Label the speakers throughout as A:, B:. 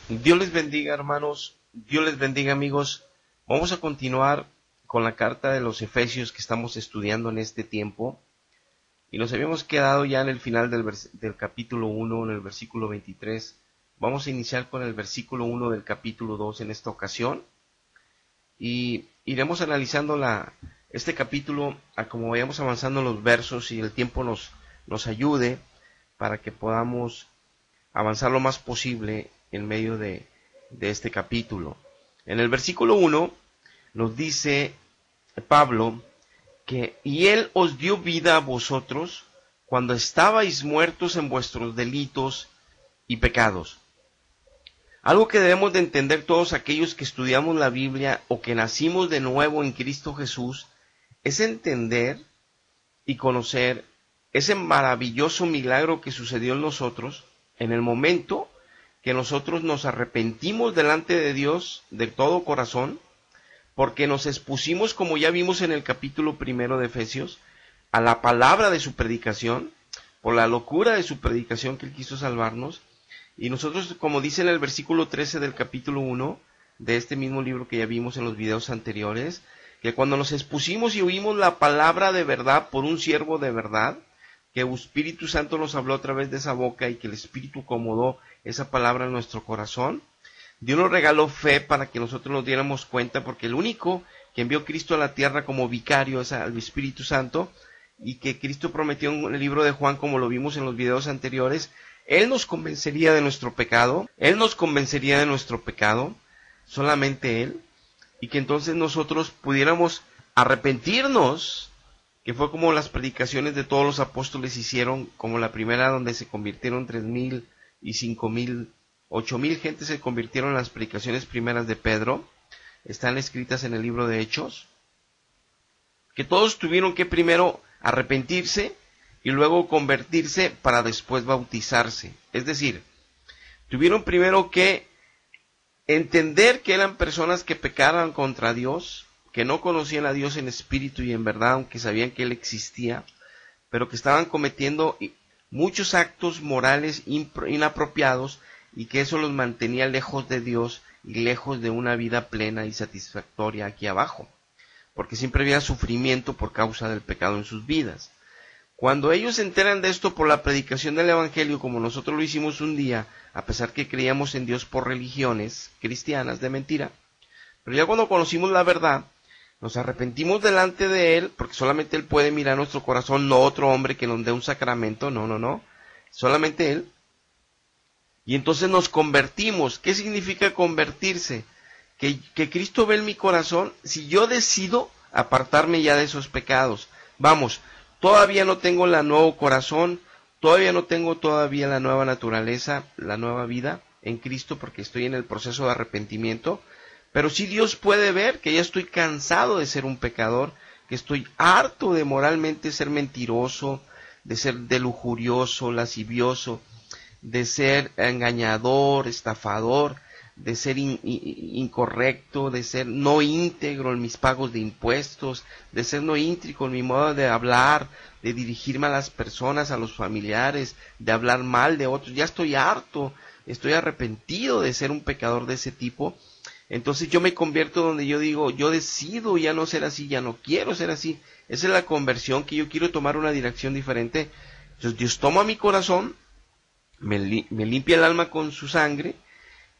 A: Dios les bendiga, hermanos. Dios les bendiga, amigos. Vamos a continuar con la carta de los Efesios que estamos estudiando en este tiempo. Y nos habíamos quedado ya en el final del capítulo 1, en el versículo 23. Vamos a iniciar con el versículo 1 del capítulo 2 en esta ocasión. Y iremos analizando este capítulo a como vayamos avanzando los versos y el tiempo nos ayude para que podamos avanzar lo más posible en medio de este capítulo. En el versículo 1 nos dice Pablo que y él os dio vida a vosotros cuando estabais muertos en vuestros delitos y pecados. Algo que debemos de entender todos aquellos que estudiamos la Biblia o que nacimos de nuevo en Cristo Jesús es entender y conocer ese maravilloso milagro que sucedió en nosotros en el momento que nosotros nos arrepentimos delante de Dios de todo corazón, porque nos expusimos, como ya vimos en el capítulo 1 de Efesios, a la palabra de su predicación, por la locura de su predicación que Él quiso salvarnos, y nosotros, como dice en el versículo 13 del capítulo 1, de este mismo libro que ya vimos en los videos anteriores, que cuando nos expusimos y oímos la palabra de verdad por un siervo de verdad, que el Espíritu Santo nos habló a través de esa boca y que el Espíritu acomodó esa palabra en nuestro corazón, Dios nos regaló fe para que nosotros nos diéramos cuenta, porque el único que envió Cristo a la tierra como vicario es al Espíritu Santo, y que Cristo prometió en el libro de Juan, como lo vimos en los videos anteriores, Él nos convencería de nuestro pecado, solamente Él, y que entonces nosotros pudiéramos arrepentirnos, que fue como las predicaciones de todos los apóstoles hicieron, como la primera donde se convirtieron 3,000 y 5,000, 8,000 gente se convirtieron en las predicaciones primeras de Pedro, están escritas en el libro de Hechos, que todos tuvieron que primero arrepentirse y luego convertirse para después bautizarse. Es decir, tuvieron primero que entender que eran personas que pecaran contra Dios, que no conocían a Dios en espíritu y en verdad, aunque sabían que Él existía, pero que estaban cometiendo muchos actos morales inapropiados y que eso los mantenía lejos de Dios y lejos de una vida plena y satisfactoria aquí abajo, porque siempre había sufrimiento por causa del pecado en sus vidas. Cuando ellos se enteran de esto por la predicación del Evangelio, como nosotros lo hicimos un día, a pesar que creíamos en Dios por religiones cristianas de mentira, pero ya cuando conocimos la verdad, nos arrepentimos delante de Él, porque solamente Él puede mirar nuestro corazón, no otro hombre que nos dé un sacramento, no, solamente Él. Y entonces nos convertimos. ¿Qué significa convertirse? Que Cristo ve en mi corazón si yo decido apartarme ya de esos pecados. Vamos, todavía no tengo el nuevo corazón, todavía no tengo todavía la nueva naturaleza, la nueva vida en Cristo, porque estoy en el proceso de arrepentimiento. Pero sí Dios puede ver que ya estoy cansado de ser un pecador, que estoy harto de moralmente ser mentiroso, de ser de lujurioso, lascivioso, de ser engañador, estafador, de ser incorrecto, de ser no íntegro en mis pagos de impuestos, de ser no íntegro en mi modo de hablar, de dirigirme a las personas, a los familiares, de hablar mal de otros. Ya estoy harto, estoy arrepentido de ser un pecador de ese tipo. Entonces yo me convierto donde yo digo, yo decido ya no ser así, ya no quiero ser así. Esa es la conversión, que yo quiero tomar una dirección diferente. Entonces Dios toma mi corazón, me limpia el alma con su sangre,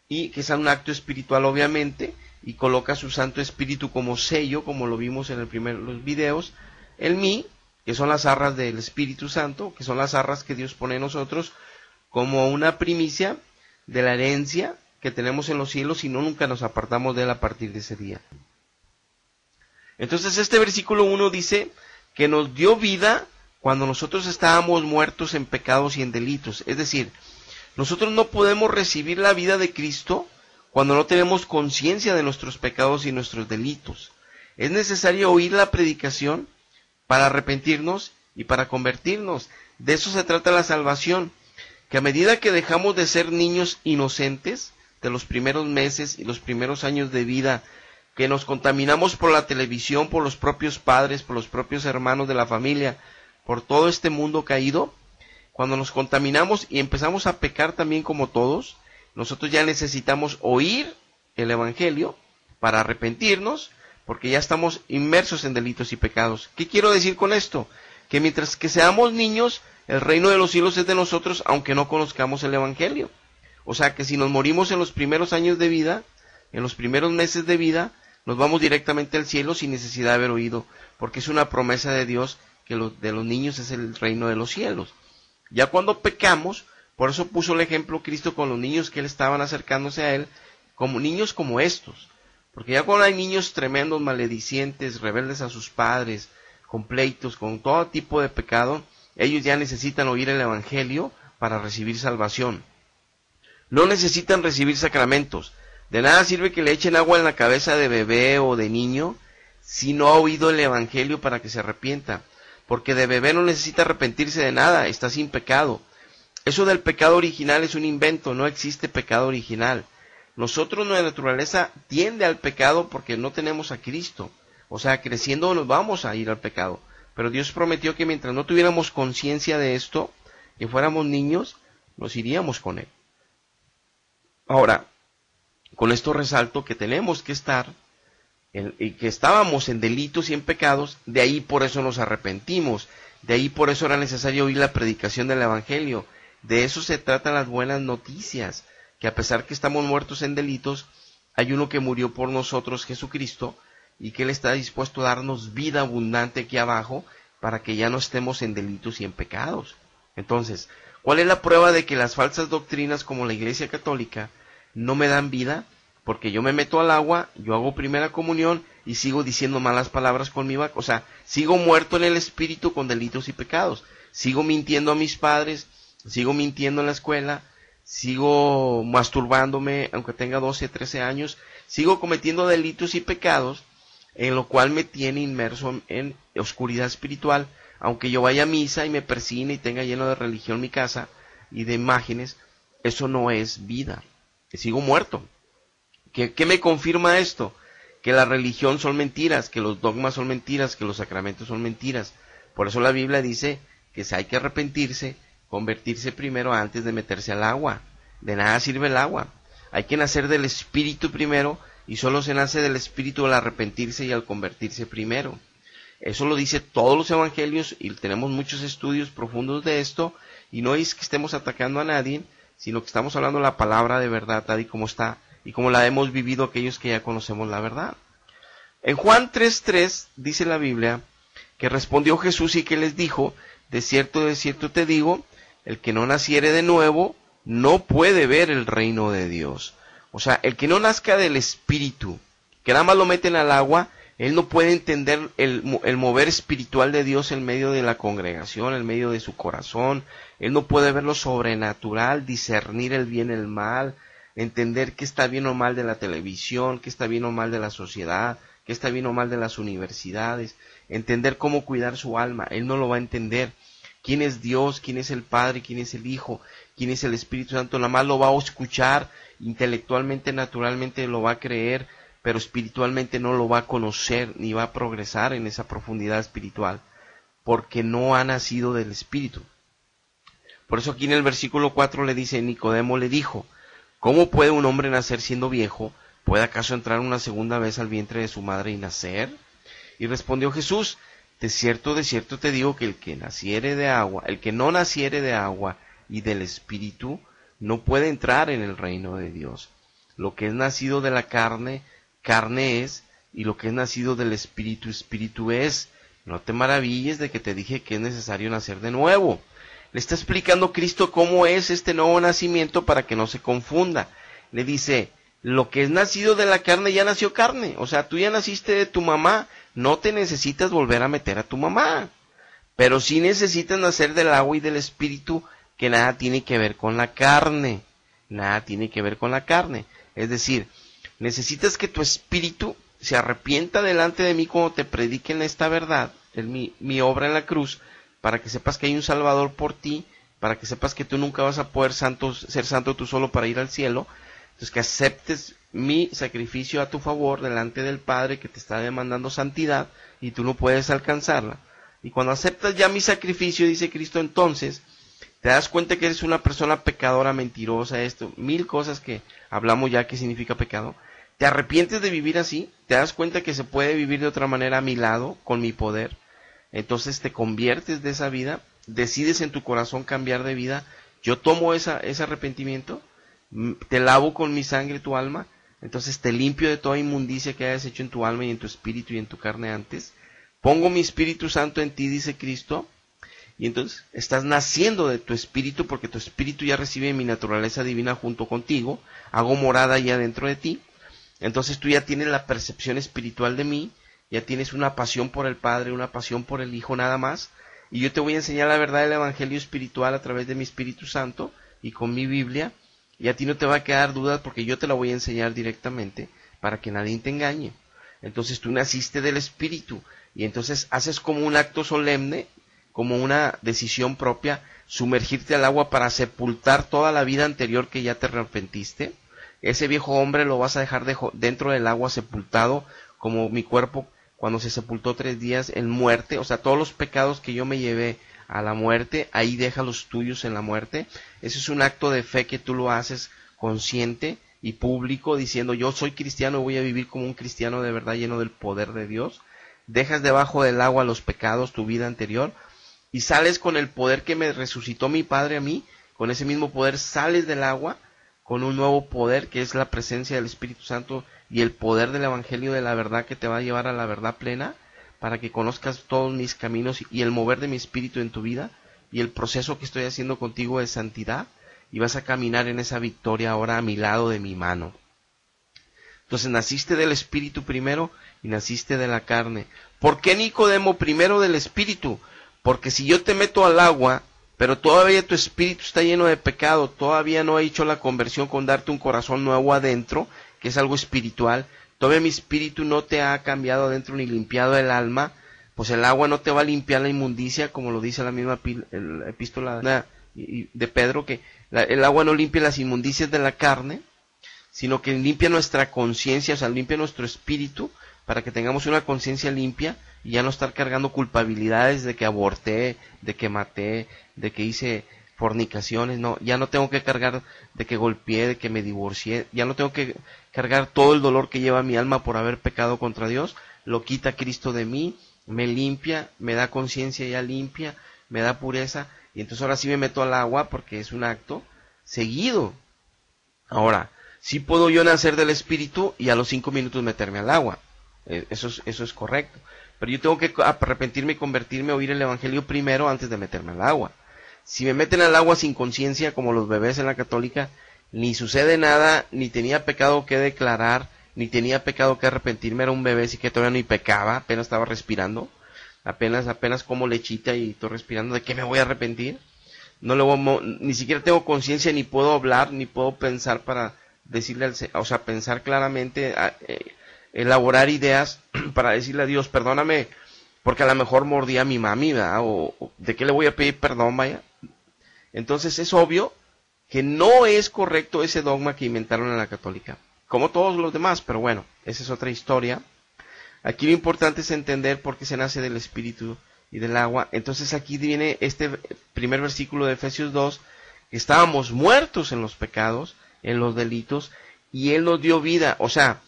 A: y que es un acto espiritual obviamente, y coloca su Santo Espíritu como sello, como lo vimos en los videos, en mí, que son las arras del Espíritu Santo, que son las arras que Dios pone en nosotros, como una primicia de la herencia que tenemos en los cielos, y no nunca nos apartamos de Él a partir de ese día. Entonces este versículo 1 dice que nos dio vida cuando nosotros estábamos muertos en pecados y en delitos. Es decir, nosotros no podemos recibir la vida de Cristo cuando no tenemos conciencia de nuestros pecados y nuestros delitos. Es necesario oír la predicación para arrepentirnos y para convertirnos. De eso se trata la salvación, que a medida que dejamos de ser niños inocentes, de los primeros meses y los primeros años de vida, que nos contaminamos por la televisión, por los propios padres, por los propios hermanos de la familia, por todo este mundo caído, cuando nos contaminamos y empezamos a pecar también como todos, nosotros ya necesitamos oír el Evangelio para arrepentirnos, porque ya estamos inmersos en delitos y pecados. ¿Qué quiero decir con esto? Que mientras que seamos niños, el reino de los cielos es de nosotros, aunque no conozcamos el Evangelio. O sea que si nos morimos en los primeros años de vida, en los primeros meses de vida, nos vamos directamente al cielo sin necesidad de haber oído, porque es una promesa de Dios que de los niños es el reino de los cielos. Ya cuando pecamos, por eso puso el ejemplo Cristo con los niños que él estaban acercándose a él, como niños como estos. Porque ya cuando hay niños tremendos, maledicientes, rebeldes a sus padres, con pleitos, con todo tipo de pecado, ellos ya necesitan oír el Evangelio para recibir salvación. No necesitan recibir sacramentos. De nada sirve que le echen agua en la cabeza de bebé o de niño si no ha oído el Evangelio para que se arrepienta. Porque de bebé no necesita arrepentirse de nada, está sin pecado. Eso del pecado original es un invento, no existe pecado original. Nosotros, nuestra naturaleza tiende al pecado porque no tenemos a Cristo. O sea, creciendo nos vamos a ir al pecado. Pero Dios prometió que mientras no tuviéramos conciencia de esto, que fuéramos niños, nos iríamos con Él. Ahora, con esto resalto que tenemos que estar, y que estábamos en delitos y en pecados, de ahí por eso nos arrepentimos, de ahí por eso era necesario oír la predicación del Evangelio. De eso se tratan las buenas noticias, que a pesar que estamos muertos en delitos, hay uno que murió por nosotros, Jesucristo, y que Él está dispuesto a darnos vida abundante aquí abajo, para que ya no estemos en delitos y en pecados. Entonces, ¿cuál es la prueba de que las falsas doctrinas como la Iglesia Católica no me dan vida? Porque yo me meto al agua, yo hago primera comunión y sigo diciendo malas palabras con mi boca. O sea, sigo muerto en el espíritu con delitos y pecados. Sigo mintiendo a mis padres, sigo mintiendo en la escuela, sigo masturbándome aunque tenga 12, 13 años, sigo cometiendo delitos y pecados, en lo cual me tiene inmerso en oscuridad espiritual. Aunque yo vaya a misa y me persine y tenga lleno de religión mi casa y de imágenes, eso no es vida. Sigo muerto. ¿Qué me confirma esto? Que la religión son mentiras, que los dogmas son mentiras, que los sacramentos son mentiras. Por eso la Biblia dice que si hay que arrepentirse, convertirse primero antes de meterse al agua. De nada sirve el agua. Hay que nacer del Espíritu primero, y solo se nace del Espíritu al arrepentirse y al convertirse primero. Eso lo dice todos los evangelios, y tenemos muchos estudios profundos de esto, y no es que estemos atacando a nadie, sino que estamos hablando la palabra de verdad, tal y como está, y como la hemos vivido aquellos que ya conocemos la verdad. En Juan 3:3 dice la Biblia que respondió Jesús y que les dijo: de cierto te digo, el que no naciere de nuevo no puede ver el reino de Dios. O sea, el que no nazca del Espíritu, que nada más lo meten al agua, él no puede entender el mover espiritual de Dios en medio de la congregación, en medio de su corazón. Él no puede ver lo sobrenatural, discernir el bien y el mal, entender qué está bien o mal de la televisión, qué está bien o mal de la sociedad, qué está bien o mal de las universidades, entender cómo cuidar su alma. Él no lo va a entender. ¿Quién es Dios? ¿Quién es el Padre? ¿Quién es el Hijo? ¿Quién es el Espíritu Santo? Nada más lo va a escuchar, intelectualmente, naturalmente lo va a creer, pero espiritualmente no lo va a conocer, ni va a progresar en esa profundidad espiritual, porque no ha nacido del Espíritu. Por eso aquí en el versículo 4 le dice, Nicodemo le dijo: ¿cómo puede un hombre nacer siendo viejo? ¿Puede acaso entrar una segunda vez al vientre de su madre y nacer? Y respondió Jesús: de cierto te digo que el que no naciere de agua y del Espíritu, no puede entrar en el reino de Dios. Lo que es nacido de la carne, carne es, y lo que es nacido del Espíritu, Espíritu es. No te maravilles de que te dije que es necesario nacer de nuevo. Le está explicando Cristo cómo es este nuevo nacimiento para que no se confunda. Le dice, lo que es nacido de la carne ya nació carne. O sea, tú ya naciste de tu mamá, no te necesitas volver a meter a tu mamá. Pero sí necesitas nacer del agua y del Espíritu, que nada tiene que ver con la carne. Nada tiene que ver con la carne. Es decir, necesitas que tu espíritu se arrepienta delante de mí cuando te prediquen esta verdad, mi obra en la cruz, para que sepas que hay un Salvador por ti, para que sepas que tú nunca vas a poder ser santo tú solo para ir al cielo. Entonces que aceptes mi sacrificio a tu favor delante del Padre, que te está demandando santidad y tú no puedes alcanzarla. Y cuando aceptas ya mi sacrificio, dice Cristo, entonces Te das cuenta que eres una persona pecadora, mentirosa, esto, 1000 cosas que hablamos ya que significa pecado. Te arrepientes de vivir así, te das cuenta que se puede vivir de otra manera a mi lado, con mi poder. Entonces te conviertes de esa vida, decides en tu corazón cambiar de vida. Yo tomo ese arrepentimiento, te lavo con mi sangre tu alma, entonces te limpio de toda inmundicia que hayas hecho en tu alma y en tu espíritu y en tu carne antes. Pongo mi Espíritu Santo en ti, dice Cristo, y entonces estás naciendo de tu espíritu porque tu espíritu ya recibe mi naturaleza divina junto contigo, hago morada ya dentro de ti. Entonces tú ya tienes la percepción espiritual de mí, ya tienes una pasión por el Padre, una pasión por el Hijo nada más, y yo te voy a enseñar la verdad del Evangelio espiritual a través de mi Espíritu Santo y con mi Biblia, y a ti no te va a quedar dudas porque yo te la voy a enseñar directamente para que nadie te engañe. Entonces tú naciste del Espíritu, y entonces haces como un acto solemne, como una decisión propia, sumergirte al agua para sepultar toda la vida anterior que ya te arrepentiste. Ese viejo hombre lo vas a dejar dentro del agua sepultado, como mi cuerpo cuando se sepultó 3 días en muerte. O sea, todos los pecados que yo me llevé a la muerte, ahí deja los tuyos en la muerte. Ese es un acto de fe que tú lo haces consciente y público, diciendo yo soy cristiano y voy a vivir como un cristiano de verdad lleno del poder de Dios. Dejas debajo del agua los pecados, tu vida anterior, y sales con el poder que me resucitó mi Padre a mí. Con ese mismo poder sales del agua con un nuevo poder que es la presencia del Espíritu Santo y el poder del Evangelio de la verdad que te va a llevar a la verdad plena, para que conozcas todos mis caminos y el mover de mi Espíritu en tu vida y el proceso que estoy haciendo contigo de santidad, y vas a caminar en esa victoria ahora a mi lado de mi mano. Entonces naciste del Espíritu primero y naciste de la carne. ¿Por qué, Nicodemo, primero del Espíritu? Porque si yo te meto al agua, pero todavía tu espíritu está lleno de pecado, todavía no he hecho la conversión con darte un corazón nuevo adentro, que es algo espiritual, todavía mi espíritu no te ha cambiado adentro ni limpiado el alma, pues el agua no te va a limpiar la inmundicia, como lo dice la misma epístola de Pedro, que el agua no limpia las inmundicias de la carne, sino que limpia nuestra conciencia, o sea, limpia nuestro espíritu, para que tengamos una conciencia limpia y ya no estar cargando culpabilidades de que aborté, de que maté, de que hice fornicaciones. No, ya no tengo que cargar de que golpeé, de que me divorcié, ya no tengo que cargar todo el dolor que lleva mi alma por haber pecado contra Dios. Lo quita Cristo de mí, me limpia, me da conciencia ya limpia, me da pureza, y entonces ahora sí me meto al agua porque es un acto seguido. Ahora, sí puedo yo nacer del Espíritu y a los 5 minutos meterme al agua. Eso es correcto. Pero yo tengo que arrepentirme y convertirme, oír el Evangelio primero antes de meterme al agua. Si me meten al agua sin conciencia, como los bebés en la católica, ni sucede nada, ni tenía pecado que declarar, ni tenía pecado que arrepentirme. Era un bebé, sí que todavía ni pecaba, apenas estaba respirando, apenas como lechita y estoy respirando. ¿De qué me voy a arrepentir? Ni siquiera tengo conciencia, ni puedo hablar, ni puedo pensar para decirle pensar claramente, elaborar ideas para decirle a Dios, perdóname, porque a lo mejor mordí a mi mami, ¿verdad? O ¿de qué le voy a pedir perdón, vaya? Entonces es obvio que no es correcto ese dogma que inventaron en la católica, como todos los demás, pero bueno, esa es otra historia. Aquí lo importante es entender por qué se nace del Espíritu y del agua. Entonces aquí viene este primer versículo de Efesios 2, que estábamos muertos en los pecados, en los delitos, y Él nos dio vida. O sea,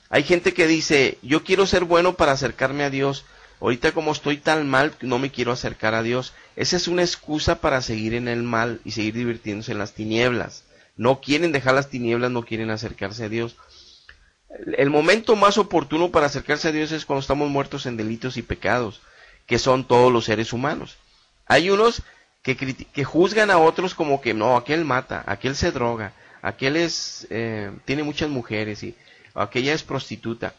A: hay gente que dice, yo quiero ser bueno para acercarme a Dios, ahorita como estoy tan mal, no me quiero acercar a Dios. Esa es una excusa para seguir en el mal y seguir divirtiéndose en las tinieblas. No quieren dejar las tinieblas, no quieren acercarse a Dios. El momento más oportuno para acercarse a Dios es cuando estamos muertos en delitos y pecados, que son todos los seres humanos. Hay unos que juzgan a otros como que no, aquel mata, aquel se droga, aquel tiene muchas mujeres y aquella es prostituta.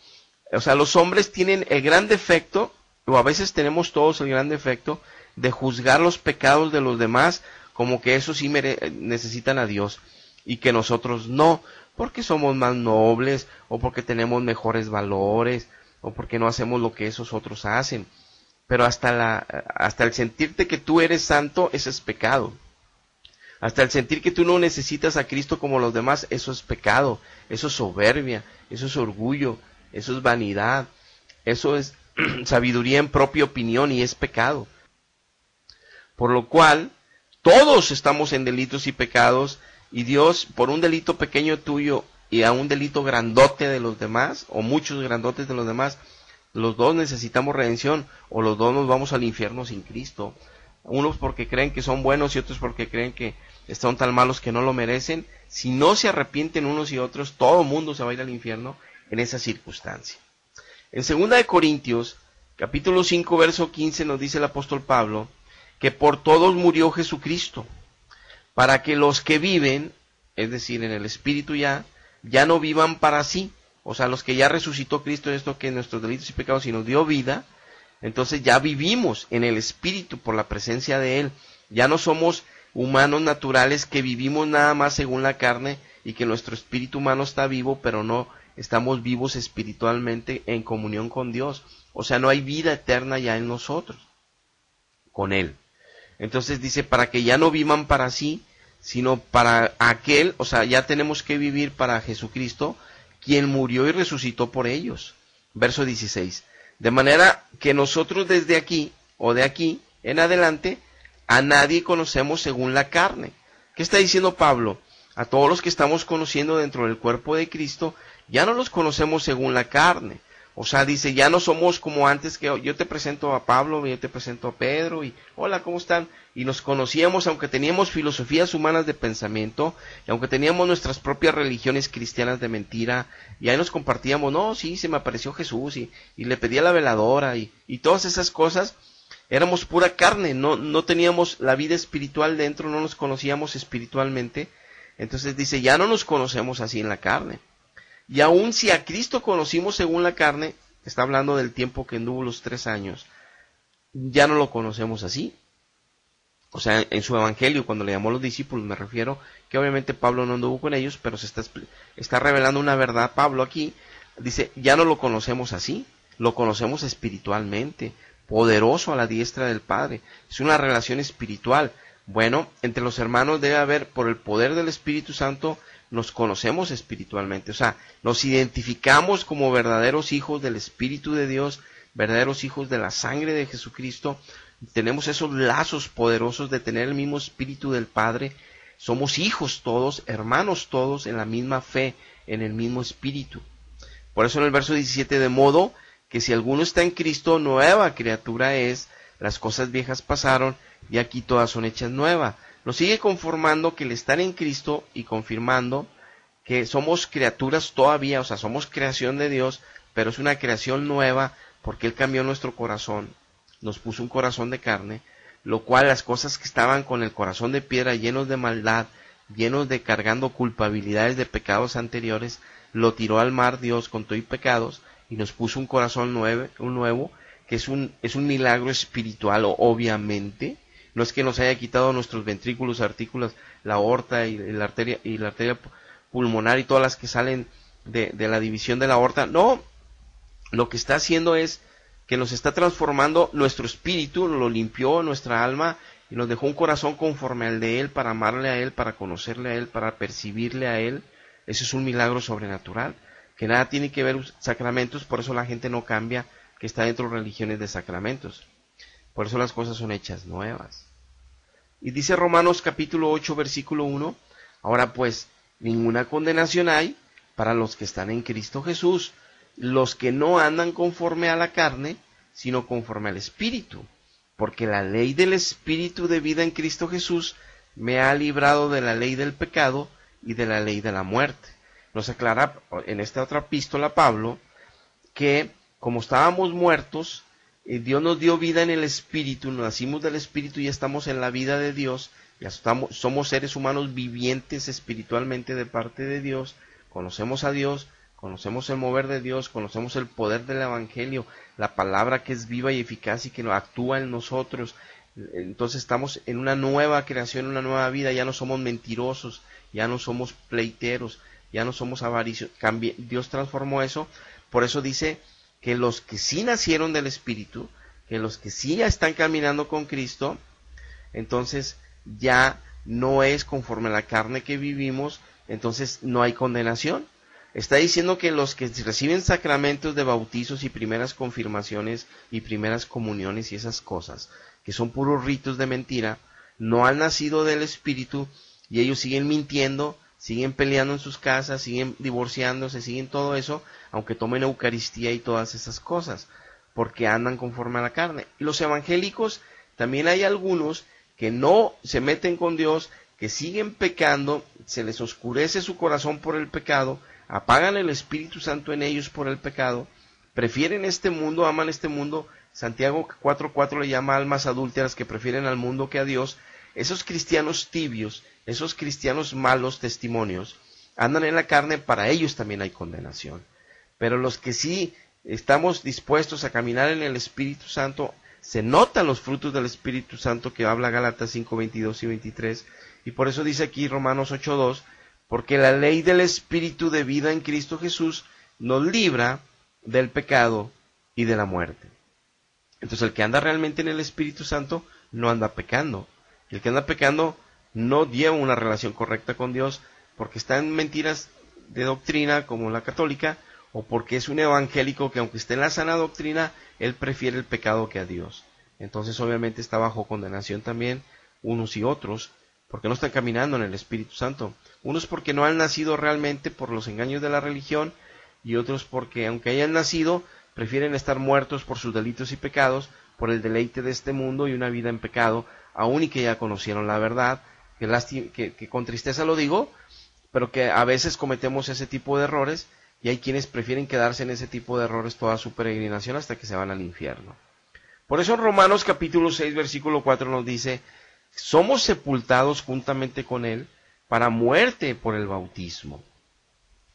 A: O sea, los hombres tienen el gran defecto, o a veces tenemos todos el gran defecto, de juzgar los pecados de los demás como que esos sí necesitan a Dios y que nosotros no, porque somos más nobles, o porque tenemos mejores valores, o porque no hacemos lo que esos otros hacen. Pero hasta el sentirte que tú eres santo, eso es pecado. Hasta el sentir que tú no necesitas a Cristo como los demás, eso es pecado, eso es soberbia, eso es orgullo, eso es vanidad, eso es sabiduría en propia opinión y es pecado. Por lo cual, Todos estamos en delitos y pecados, y Dios, por un delito pequeño tuyo y a un delito grandote de los demás, o muchos grandotes de los demás, los dos necesitamos redención, o los dos nos vamos al infierno sin Cristo. Unos porque creen que son buenos y otros porque creen que son tan malos que no lo merecen. Si no se arrepienten unos y otros, todo el mundo se va a ir al infierno en esa circunstancia. En 2 Corintios, capítulo 5, verso 15, nos dice el apóstol Pablo que por todos murió Jesucristo, para que los que viven, es decir, en el Espíritu ya no vivan para sí. O sea, los que ya resucitó Cristo, esto que nuestros delitos y pecados y nos dio vida, entonces ya vivimos en el Espíritu por la presencia de Él. Ya no somos humanos naturales que vivimos nada más según la carne y que nuestro espíritu humano está vivo, pero no estamos vivos espiritualmente en comunión con Dios. O sea, no hay vida eterna ya en nosotros, con Él. Entonces dice, para que ya no vivan para sí, sino para aquel, o sea, ya tenemos que vivir para Jesucristo, quien murió y resucitó por ellos. Verso 16. De manera que nosotros desde aquí, o de aquí en adelante, a nadie conocemos según la carne. ¿Qué está diciendo Pablo? A todos los que estamos conociendo dentro del cuerpo de Cristo, ya no los conocemos según la carne. O sea, dice, ya no somos como antes, que yo te presento a Pablo, yo te presento a Pedro, y hola, ¿cómo están? Y nos conocíamos, aunque teníamos filosofías humanas de pensamiento, y aunque teníamos nuestras propias religiones cristianas de mentira, y ahí nos compartíamos, no, sí, se me apareció Jesús, y le pedí a la veladora, y todas esas cosas. Éramos pura carne, no teníamos la vida espiritual dentro, no nos conocíamos espiritualmente. Entonces dice, ya no nos conocemos así en la carne. Y aun si a Cristo conocimos según la carne, está hablando del tiempo que anduvo los 3 años, ya no lo conocemos así. O sea, en su evangelio, cuando le llamó a los discípulos, me refiero que obviamente Pablo no anduvo con ellos, pero se está revelando una verdad. Pablo aquí dice, ya no lo conocemos así, lo conocemos espiritualmente, poderoso a la diestra del Padre. Es una relación espiritual. Bueno, entre los hermanos debe haber, por el poder del Espíritu Santo, nos conocemos espiritualmente. O sea, nos identificamos como verdaderos hijos del Espíritu de Dios, verdaderos hijos de la sangre de Jesucristo. Tenemos esos lazos poderosos de tener el mismo Espíritu del Padre. Somos hijos todos, hermanos todos, en la misma fe, en el mismo Espíritu. Por eso en el verso 17, de modo que si alguno está en Cristo, nueva criatura es, las cosas viejas pasaron, y aquí todas son hechas nuevas. Nos sigue conformando que el estar en Cristo y confirmando que somos criaturas todavía, o sea, somos creación de Dios, pero es una creación nueva porque Él cambió nuestro corazón, nos puso un corazón de carne, lo cual las cosas que estaban con el corazón de piedra, llenos de maldad, llenos de cargando culpabilidades de pecados anteriores, lo tiró al mar Dios con todo y pecados, y nos puso un corazón nuevo, que es un milagro espiritual, obviamente. No es que nos haya quitado nuestros ventrículos, artículos, la aorta y la arteria pulmonar y todas las que salen de la división de la aorta. No, lo que está haciendo es que nos está transformando nuestro espíritu, lo limpió nuestra alma y nos dejó un corazón conforme al de Él, para amarle a Él, para conocerle a Él, para percibirle a Él. Ese es un milagro sobrenatural, que nada tiene que ver sacramentos. Por eso la gente no cambia, que está dentro de religiones de sacramentos. Por eso las cosas son hechas nuevas. Y dice Romanos capítulo 8, versículo 1, ahora pues, ninguna condenación hay para los que están en Cristo Jesús, los que no andan conforme a la carne, sino conforme al Espíritu. Porque la ley del Espíritu de vida en Cristo Jesús me ha librado de la ley del pecado y de la ley de la muerte. Nos aclara en esta otra epístola Pablo que como estábamos muertos, Dios nos dio vida en el Espíritu, nacimos del Espíritu y ya estamos en la vida de Dios, ya somos seres humanos vivientes espiritualmente de parte de Dios, conocemos a Dios, conocemos el mover de Dios, conocemos el poder del Evangelio, la palabra que es viva y eficaz y que actúa en nosotros. Entonces estamos en una nueva creación, una nueva vida, ya no somos mentirosos, ya no somos pleiteros, ya no somos avariciosos. Dios transformó eso, por eso dice que los que sí nacieron del Espíritu, que los que sí ya están caminando con Cristo, entonces ya no es conforme a la carne que vivimos, entonces no hay condenación. Está diciendo que los que reciben sacramentos de bautizos y primeras confirmaciones y primeras comuniones y esas cosas, que son puros ritos de mentira, no han nacido del Espíritu y ellos siguen mintiendo, siguen peleando en sus casas, siguen divorciándose, siguen todo eso, aunque tomen Eucaristía y todas esas cosas, porque andan conforme a la carne. Y los evangélicos, también hay algunos que no se meten con Dios, que siguen pecando, se les oscurece su corazón por el pecado, apagan el Espíritu Santo en ellos por el pecado, prefieren este mundo, aman este mundo. Santiago 4:4 le llama almas adúlteras que prefieren al mundo que a Dios. Esos cristianos tibios, esos cristianos malos testimonios, andan en la carne, para ellos también hay condenación. Pero los que sí estamos dispuestos a caminar en el Espíritu Santo, se notan los frutos del Espíritu Santo que habla Gálatas 5:22 y 23, y por eso dice aquí Romanos 8:2, porque la ley del Espíritu de vida en Cristo Jesús nos libra del pecado y de la muerte. Entonces el que anda realmente en el Espíritu Santo no anda pecando. El que anda pecando no lleva una relación correcta con Dios porque está en mentiras de doctrina como la católica, o porque es un evangélico que aunque esté en la sana doctrina, él prefiere el pecado que a Dios. Entonces obviamente está bajo condenación también unos y otros, porque no están caminando en el Espíritu Santo. Unos porque no han nacido realmente por los engaños de la religión, y otros porque aunque hayan nacido, prefieren estar muertos por sus delitos y pecados, por el deleite de este mundo y una vida en pecado, aun y que ya conocieron la verdad, que con tristeza lo digo, pero que a veces cometemos ese tipo de errores, y hay quienes prefieren quedarse en ese tipo de errores toda su peregrinación hasta que se van al infierno. Por eso en Romanos capítulo 6, versículo 4 nos dice, somos sepultados juntamente con Él para muerte por el bautismo.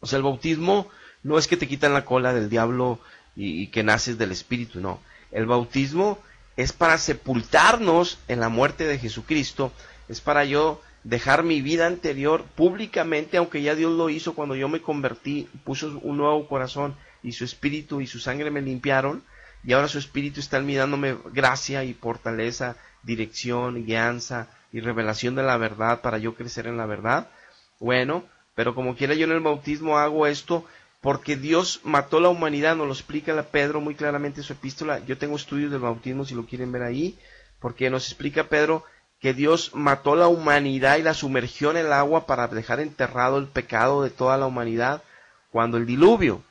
A: O sea, el bautismo no es que te quitan la cola del diablo y que naces del Espíritu, no. El bautismo es para sepultarnos en la muerte de Jesucristo, es para yo dejar mi vida anterior públicamente, aunque ya Dios lo hizo cuando yo me convertí, puso un nuevo corazón y su Espíritu y su sangre me limpiaron, y ahora su Espíritu está en mí dándome gracia y fortaleza, dirección, guianza y revelación de la verdad para yo crecer en la verdad. Bueno, pero como quiera yo en el bautismo hago esto porque Dios mató la humanidad, nos lo explica Pedro muy claramente en su epístola. Yo tengo estudios del bautismo si lo quieren ver ahí, porque nos explica Pedro que Dios mató la humanidad y la sumergió en el agua para dejar enterrado el pecado de toda la humanidad cuando el diluvio.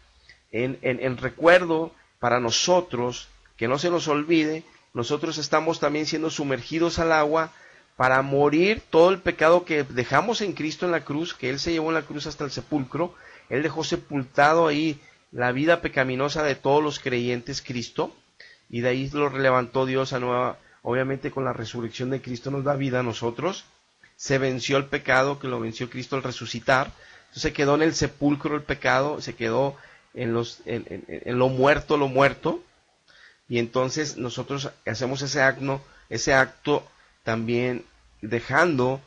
A: En recuerdo para nosotros, que no se nos olvide, nosotros estamos también siendo sumergidos al agua para morir todo el pecado que dejamos en Cristo en la cruz, que Él se llevó en la cruz hasta el sepulcro. Él dejó sepultado ahí la vida pecaminosa de todos los creyentes Cristo, y de ahí lo levantó Dios a nueva. Obviamente con la resurrección de Cristo nos da vida a nosotros. Se venció el pecado, que lo venció Cristo al resucitar. Entonces se quedó en el sepulcro el pecado, se quedó en lo muerto. Y entonces nosotros hacemos ese acto también dejando,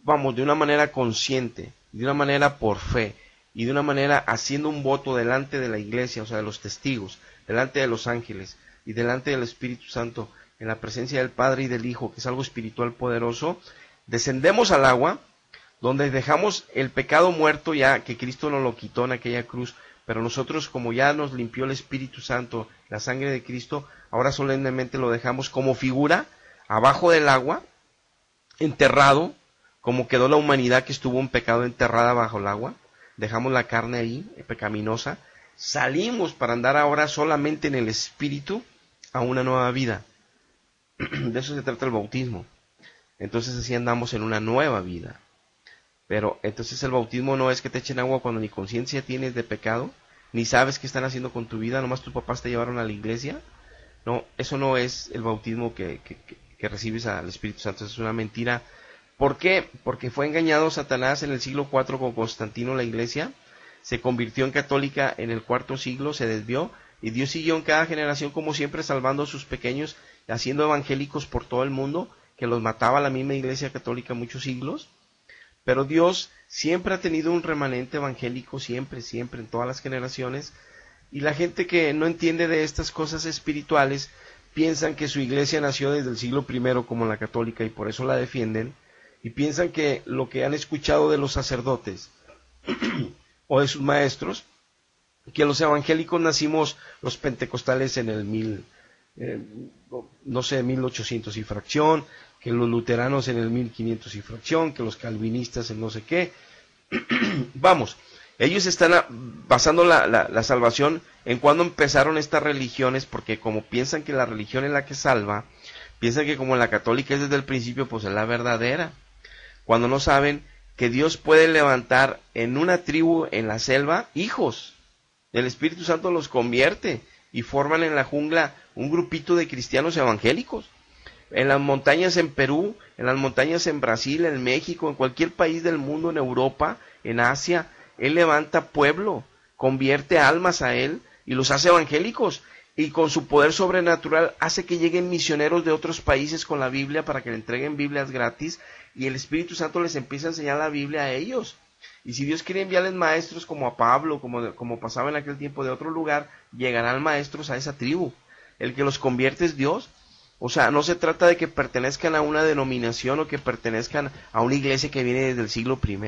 A: de una manera consciente, de una manera por fe, y de una manera haciendo un voto delante de la iglesia, o sea, de los testigos, delante de los ángeles, y delante del Espíritu Santo, en la presencia del Padre y del Hijo, que es algo espiritual poderoso. Descendemos al agua, donde dejamos el pecado muerto ya, que Cristo nos lo quitó en aquella cruz, pero nosotros, como ya nos limpió el Espíritu Santo, la sangre de Cristo, ahora solemnemente lo dejamos como figura, abajo del agua, enterrado, como quedó la humanidad que estuvo en pecado enterrada bajo el agua. Dejamos la carne ahí, pecaminosa, salimos para andar ahora solamente en el Espíritu a una nueva vida. De eso se trata el bautismo. Entonces así andamos en una nueva vida. Pero entonces el bautismo no es que te echen agua cuando ni conciencia tienes de pecado, ni sabes qué están haciendo con tu vida, nomás tus papás te llevaron a la iglesia. No, eso no es el bautismo que recibes al Espíritu Santo, eso es una mentira. ¿Por qué? Porque fue engañado Satanás en el siglo IV con Constantino la iglesia, se convirtió en católica en el IV siglo, se desvió, y Dios siguió en cada generación como siempre salvando a sus pequeños, haciendo evangélicos por todo el mundo, que los mataba la misma iglesia católica muchos siglos. Pero Dios siempre ha tenido un remanente evangélico, siempre, en todas las generaciones, y la gente que no entiende de estas cosas espirituales, piensan que su iglesia nació desde el siglo I como la católica y por eso la defienden, y piensan que lo que han escuchado de los sacerdotes o de sus maestros, que los evangélicos nacimos los pentecostales en el 1800 y fracción, que los luteranos en el 1500 y fracción, que los calvinistas en no sé qué. Vamos, ellos están basando la salvación en cuando empezaron estas religiones, porque como piensan que la religión es la que salva, piensan que como la católica es desde el principio, pues es la verdadera, cuando no saben que Dios puede levantar en una tribu en la selva hijos. El Espíritu Santo los convierte y forman en la jungla un grupito de cristianos evangélicos. En las montañas en Perú, en las montañas en Brasil, en México, en cualquier país del mundo, en Europa, en Asia, Él levanta pueblo, convierte almas a Él y los hace evangélicos. Y con su poder sobrenatural hace que lleguen misioneros de otros países con la Biblia para que le entreguen Biblias gratis y el Espíritu Santo les empieza a enseñar la Biblia a ellos. Y si Dios quiere enviarles maestros como a Pablo, como pasaba en aquel tiempo de otro lugar, llegarán maestros a esa tribu. El que los convierte es Dios. O sea, no se trata de que pertenezcan a una denominación o que pertenezcan a una iglesia que viene desde el siglo I.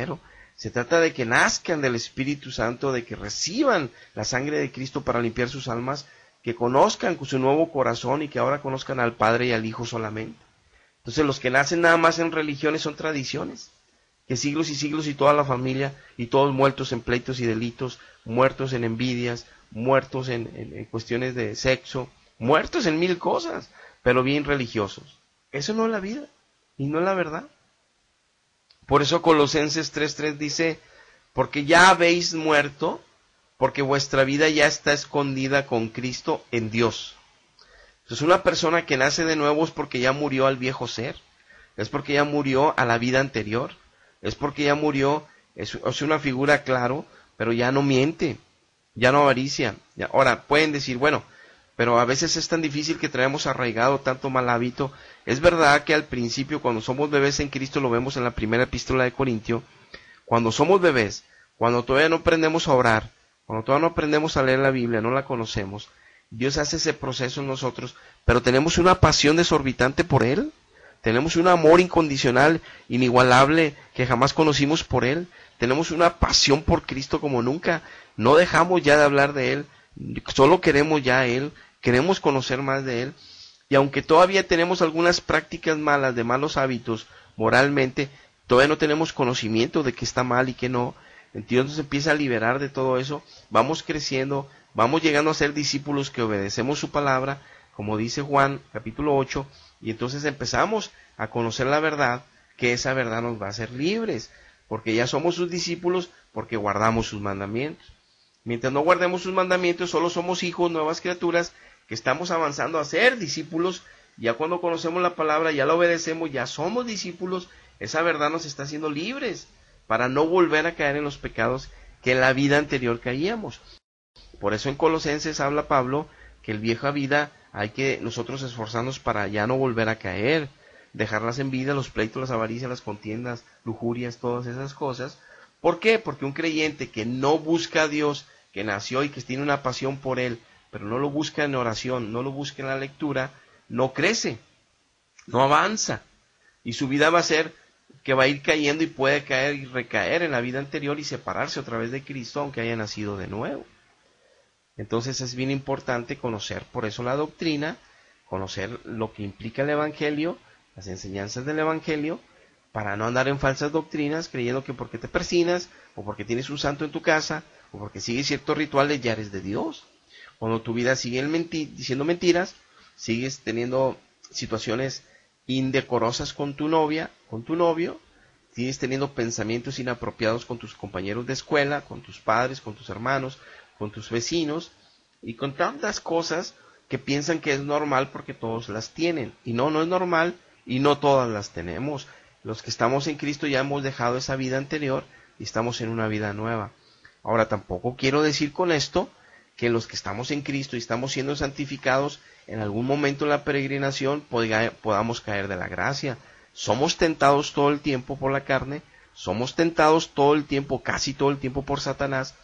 A: Se trata de que nazcan del Espíritu Santo, de que reciban la sangre de Cristo para limpiar sus almas, que conozcan su nuevo corazón y que ahora conozcan al Padre y al Hijo solamente. Entonces los que nacen nada más en religiones son tradiciones, que siglos y toda la familia y todos muertos en pleitos y delitos, muertos en envidias, muertos en cuestiones de sexo, muertos en mil cosas, pero bien religiosos. Eso no es la vida y no es la verdad. Por eso Colosenses 3:3 dice, porque ya habéis muerto, porque vuestra vida ya está escondida con Cristo en Dios. Entonces una persona que nace de nuevo es porque ya murió al viejo ser, es porque ya murió a la vida anterior, es porque ya murió, es una figura claro, pero ya no miente, ya no avaricia. Ahora pueden decir, bueno, pero a veces es tan difícil que traemos arraigado tanto mal hábito. Es verdad que al principio, cuando somos bebés en Cristo, lo vemos en la primera epístola de Corintio, cuando somos bebés, cuando todavía no aprendemos a orar, cuando todavía no aprendemos a leer la Biblia, no la conocemos, Dios hace ese proceso en nosotros, pero tenemos una pasión desorbitante por Él, tenemos un amor incondicional, inigualable, que jamás conocimos por Él, tenemos una pasión por Cristo como nunca, no dejamos ya de hablar de Él, solo queremos ya a Él, queremos conocer más de Él, y aunque todavía tenemos algunas prácticas malas, de malos hábitos, moralmente, todavía no tenemos conocimiento de qué está mal y qué no. Dios nos empieza a liberar de todo eso, vamos creciendo, vamos llegando a ser discípulos que obedecemos su palabra, como dice Juan capítulo 8, y entonces empezamos a conocer la verdad, que esa verdad nos va a hacer libres, porque ya somos sus discípulos, porque guardamos sus mandamientos. Mientras no guardemos sus mandamientos, solo somos hijos, nuevas criaturas, que estamos avanzando a ser discípulos. Ya cuando conocemos la palabra, ya la obedecemos, ya somos discípulos, esa verdad nos está haciendo libres, para no volver a caer en los pecados que en la vida anterior caíamos. Por eso en Colosenses habla Pablo que el vieja vida hay que nosotros esforzarnos para ya no volver a caer, dejar las envidias, los pleitos, las avaricias, las contiendas, lujurias, todas esas cosas. ¿Por qué? Porque un creyente que no busca a Dios, que nació y que tiene una pasión por Él, pero no lo busca en oración, no lo busca en la lectura, no crece, no avanza, y su vida va a ser que va a ir cayendo y puede caer y recaer en la vida anterior y separarse otra vez de Cristo, aunque haya nacido de nuevo. Entonces es bien importante conocer por eso la doctrina, conocer lo que implica el Evangelio, las enseñanzas del Evangelio, para no andar en falsas doctrinas creyendo que porque te persinas, o porque tienes un santo en tu casa, o porque sigues ciertos rituales ya eres de Dios. Cuando tu vida sigue diciendo mentiras, sigues teniendo situaciones indecorosas con tu novia, con tu novio, sigues teniendo pensamientos inapropiados con tus compañeros de escuela, con tus padres, con tus hermanos, con tus vecinos, y con tantas cosas que piensan que es normal porque todos las tienen, y no es normal, y no todas las tenemos. Los que estamos en Cristo ya hemos dejado esa vida anterior y estamos en una vida nueva. Ahora tampoco quiero decir con esto que los que estamos en Cristo y estamos siendo santificados, en algún momento en la peregrinación podamos caer de la gracia. Somos tentados todo el tiempo por la carne, somos tentados todo el tiempo, casi todo el tiempo por Satanás,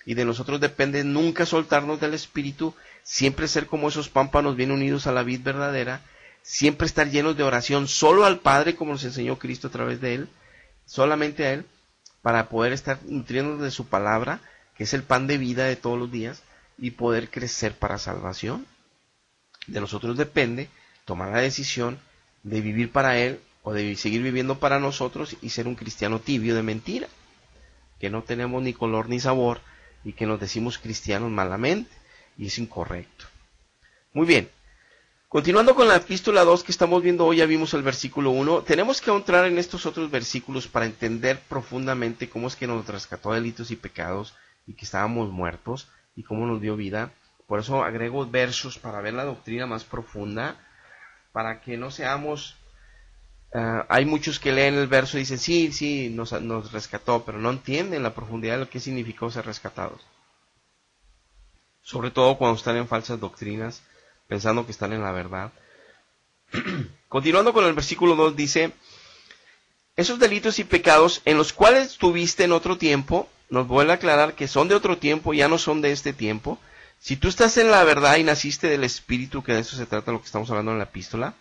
A: y de nosotros depende nunca soltarnos del Espíritu, siempre ser como esos pámpanos bien unidos a la vid verdadera, siempre estar llenos de oración solo al Padre, como nos enseñó Cristo a través de Él, solamente a Él, para poder estar nutriéndonos de su palabra, que es el pan de vida de todos los días, y poder crecer para salvación. De nosotros depende tomar la decisión de vivir para Él o de seguir viviendo para nosotros y ser un cristiano tibio de mentira, que no tenemos ni color ni sabor y que nos decimos cristianos malamente, y es incorrecto. Muy bien, continuando con la epístola 2 que estamos viendo hoy, ya vimos el versículo 1, tenemos que entrar en estos otros versículos para entender profundamente cómo es que nos rescató de delitos y pecados y que estábamos muertos y cómo nos dio vida. Por eso agrego versos para ver la doctrina más profunda, para que no seamos... hay muchos que leen el verso y dicen, sí, nos rescató, pero no entienden la profundidad de lo que significó ser rescatados. Sobre todo cuando están en falsas doctrinas, pensando que están en la verdad. Continuando con el versículo 2 dice, esos delitos y pecados en los cuales estuviste en otro tiempo, nos vuelve a aclarar que son de otro tiempo, ya no son de este tiempo. Si tú estás en la verdad y naciste del Espíritu, que de eso se trata lo que estamos hablando en la epístola,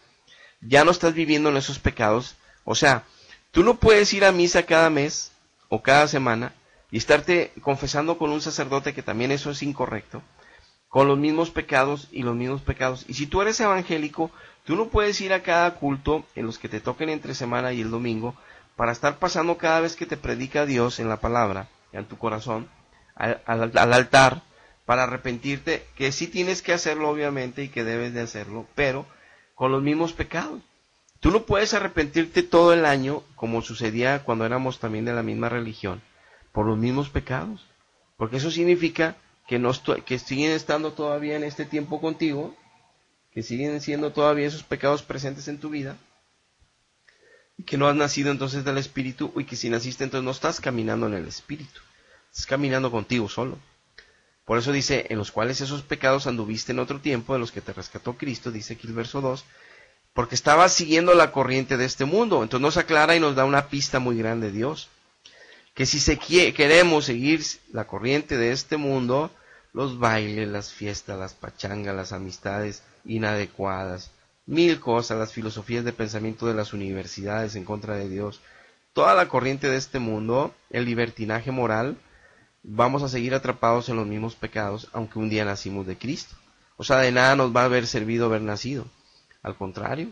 A: ya no estás viviendo en esos pecados. O sea, tú no puedes ir a misa cada mes o cada semana y estarte confesando con un sacerdote, que también eso es incorrecto, con los mismos pecados y los mismos pecados. Y si tú eres evangélico, tú no puedes ir a cada culto en los que te toquen entre semana y el domingo para estar pasando cada vez que te predica Dios en la palabra, en tu corazón, al altar, para arrepentirte, que sí tienes que hacerlo obviamente y que debes de hacerlo, pero con los mismos pecados. Tú no puedes arrepentirte todo el año, como sucedía cuando éramos también de la misma religión, por los mismos pecados, porque eso significa que siguen estando todavía en este tiempo contigo, que siguen siendo todavía esos pecados presentes en tu vida, y que no has nacido entonces del Espíritu, y que si naciste entonces no estás caminando en el Espíritu, estás caminando contigo solo. Por eso dice, en los cuales esos pecados anduviste en otro tiempo, de los que te rescató Cristo, dice aquí el verso 2, porque estabas siguiendo la corriente de este mundo. Entonces nos aclara y nos da una pista muy grande Dios, que si queremos seguir la corriente de este mundo, los bailes, las fiestas, las pachangas, las amistades inadecuadas, mil cosas, las filosofías de pensamiento de las universidades en contra de Dios, toda la corriente de este mundo, el libertinaje moral, vamos a seguir atrapados en los mismos pecados, aunque un día nacimos de Cristo. O sea, de nada nos va a haber servido haber nacido. Al contrario,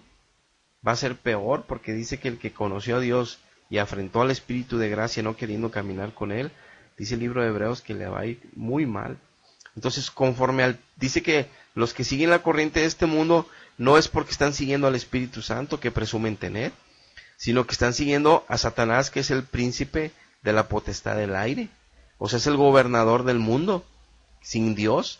A: va a ser peor, porque dice que el que conoció a Dios y afrentó al Espíritu de gracia no queriendo caminar con él, dice el libro de Hebreos que le va a ir muy mal. Entonces, dice que los que siguen la corriente de este mundo no es porque están siguiendo al Espíritu Santo que presumen tener, sino que están siguiendo a Satanás, que es el príncipe de la potestad del aire. O sea, es el gobernador del mundo, sin Dios.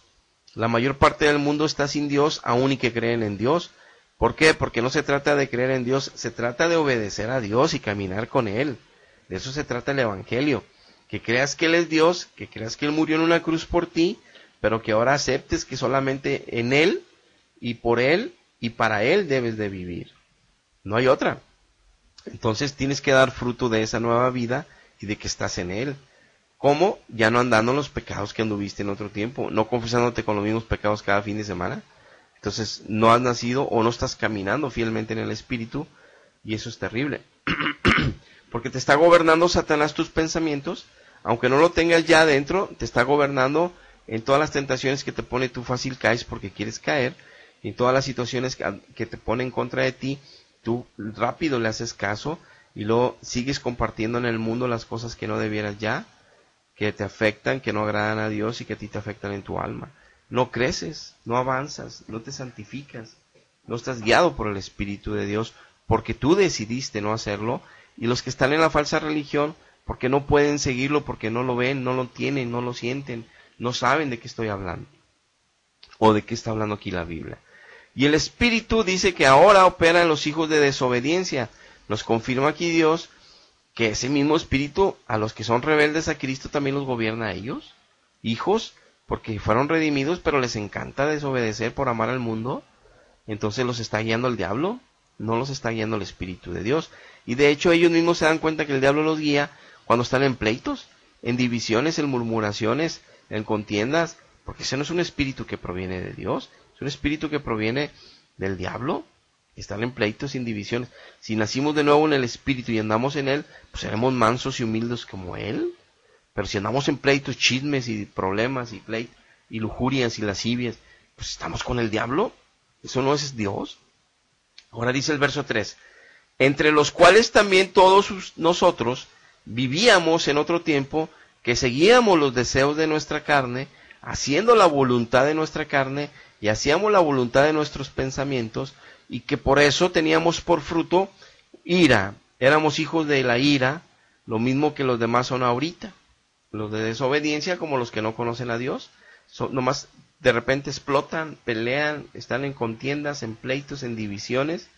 A: La mayor parte del mundo está sin Dios, aún y que creen en Dios. ¿Por qué? Porque no se trata de creer en Dios, se trata de obedecer a Dios y caminar con Él. De eso se trata el Evangelio. Que creas que Él es Dios, que creas que Él murió en una cruz por ti, pero que ahora aceptes que solamente en Él y por Él y para Él debes de vivir. No hay otra. Entonces tienes que dar fruto de esa nueva vida y de que estás en Él. ¿Cómo? Ya no andando en los pecados que anduviste en otro tiempo, no confesándote con los mismos pecados cada fin de semana. Entonces no has nacido o no estás caminando fielmente en el Espíritu, y eso es terrible. Porque te está gobernando Satanás tus pensamientos, aunque no lo tengas ya adentro, te está gobernando en todas las tentaciones que te pone, tú fácil caes porque quieres caer, y en todas las situaciones que te pone en contra de ti, tú rápido le haces caso, y luego sigues compartiendo en el mundo las cosas que no debieras ya, que te afectan, que no agradan a Dios y que a ti te afectan en tu alma. No creces, no avanzas, no te santificas, no estás guiado por el Espíritu de Dios, porque tú decidiste no hacerlo, y los que están en la falsa religión, porque no pueden seguirlo, porque no lo ven, no lo tienen, no lo sienten, no saben de qué estoy hablando, o de qué está hablando aquí la Biblia. Y el Espíritu dice que ahora opera en los hijos de desobediencia. Nos confirma aquí Dios que ese mismo Espíritu a los que son rebeldes a Cristo también los gobierna a ellos, hijos, porque fueron redimidos, pero les encanta desobedecer por amar al mundo. Entonces los está guiando el diablo, no los está guiando el Espíritu de Dios. Y de hecho ellos mismos se dan cuenta que el diablo los guía cuando están en pleitos, en divisiones, en murmuraciones, en contiendas, porque ese no es un espíritu que proviene de Dios, es un espíritu que proviene del diablo. Están en pleitos y en divisiones. Si nacimos de nuevo en el Espíritu y andamos en Él, pues seremos mansos y humildes como Él. Pero si andamos en pleitos, chismes y problemas y lujurias y lascivias, pues estamos con el diablo. Eso no es Dios. Ahora dice el verso 3. entre los cuales también todos nosotros vivíamos en otro tiempo, que seguíamos los deseos de nuestra carne, haciendo la voluntad de nuestra carne, y hacíamos la voluntad de nuestros pensamientos, y que por eso teníamos por fruto ira. Éramos hijos de la ira, lo mismo que los demás son ahorita. Los de desobediencia como los que no conocen a Dios. Nomás de repente explotan, pelean, están en contiendas, en pleitos, en divisiones.